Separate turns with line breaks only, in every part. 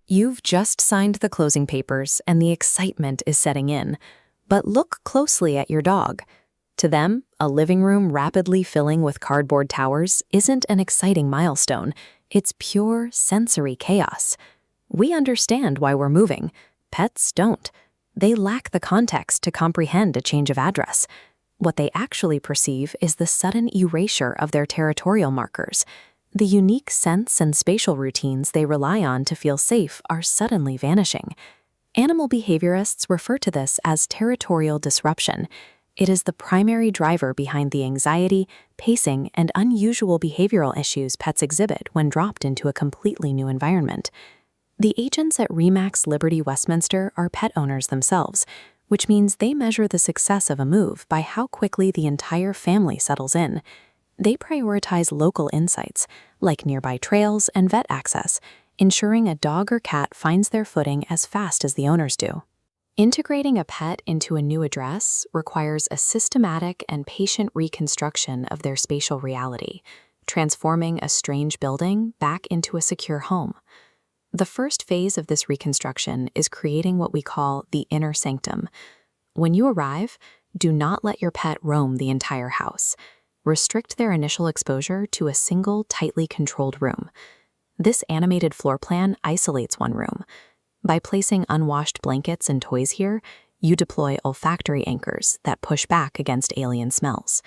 You've just signed the closing papers and the excitement is setting in. But look closely at your dog. To them, a living room rapidly filling with cardboard towers isn't an exciting milestone. It's pure sensory chaos. We understand why we're moving. Pets don't. They lack the context to comprehend a change of address. What they actually perceive is the sudden erasure of their territorial markers. The unique sense and spatial routines they rely on to feel safe are suddenly vanishing. Animal behaviorists refer to this as territorial disruption. It is the primary driver behind the anxiety, pacing, and unusual behavioral issues pets exhibit when dropped into a completely new environment. The agents at REMAX Liberty Westminster are pet owners themselves, which means they measure the success of a move by how quickly the entire family settles in. They prioritize local insights, like nearby trails and vet access, ensuring a dog or cat finds their footing as fast as the owners do. Integrating a pet into a new address requires a systematic and patient reconstruction of their spatial reality, transforming a strange building back into a secure home. The first phase of this reconstruction is creating what we call the inner sanctum. When you arrive, do not let your pet roam the entire house. Restrict their initial exposure to a single, tightly controlled room. This animated floor plan isolates one room. By placing unwashed blankets and toys here, you deploy olfactory anchors that push back against alien smells.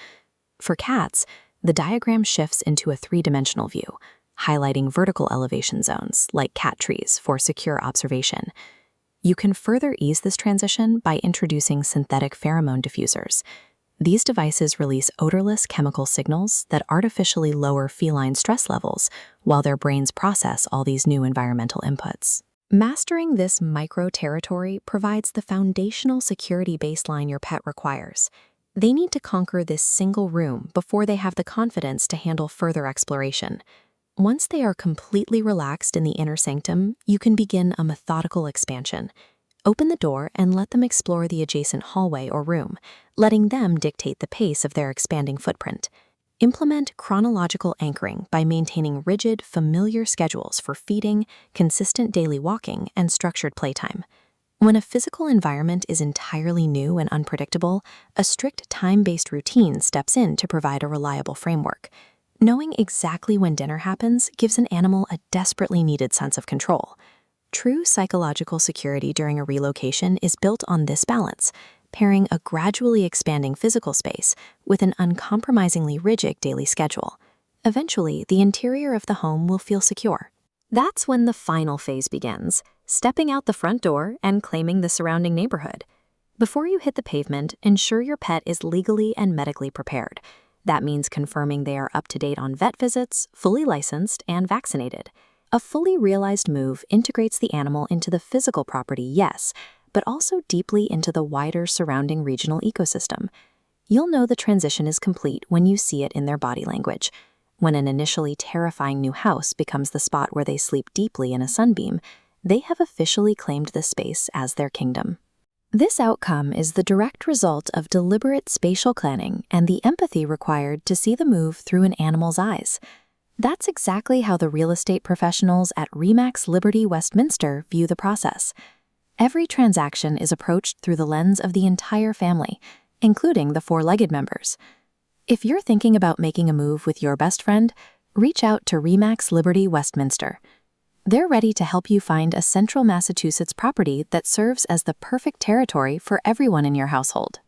For cats, the diagram shifts into a three-dimensional view, highlighting vertical elevation zones like cat trees for secure observation. You can further ease this transition by introducing synthetic pheromone diffusers. These devices release odorless chemical signals that artificially lower feline stress levels while their brains process all these new environmental inputs. Mastering this micro-territory provides the foundational security baseline your pet requires. They need to conquer this single room before they have the confidence to handle further exploration. Once they are completely relaxed in the inner sanctum, you can begin a methodical expansion. Open the door and let them explore the adjacent hallway or room, letting them dictate the pace of their expanding footprint. Implement chronological anchoring by maintaining rigid, familiar schedules for feeding, consistent daily walking, and structured playtime. When a physical environment is entirely new and unpredictable, a strict time-based routine steps in to provide a reliable framework. Knowing exactly when dinner happens gives an animal a desperately needed sense of control. True psychological security during a relocation is built on this balance, pairing a gradually expanding physical space with an uncompromisingly rigid daily schedule. Eventually, the interior of the home will feel secure. That's when the final phase begins, stepping out the front door and claiming the surrounding neighborhood. Before you hit the pavement, ensure your pet is legally and medically prepared. That means confirming they are up to date on vet visits, fully licensed, and vaccinated. A fully realized move integrates the animal into the physical property, yes, but also deeply into the wider surrounding regional ecosystem. You'll know the transition is complete when you see it in their body language. When an initially terrifying new house becomes the spot where they sleep deeply in a sunbeam, they have officially claimed this space as their kingdom. This outcome is the direct result of deliberate spatial planning and the empathy required to see the move through an animal's eyes. That's exactly how the real estate professionals at REMAX Liberty Westminster view the process. Every transaction is approached through the lens of the entire family, including the four-legged members. If you're thinking about making a move with your best friend, reach out to REMAX Liberty Westminster. They're ready to help you find a central Massachusetts property that serves as the perfect territory for everyone in your household.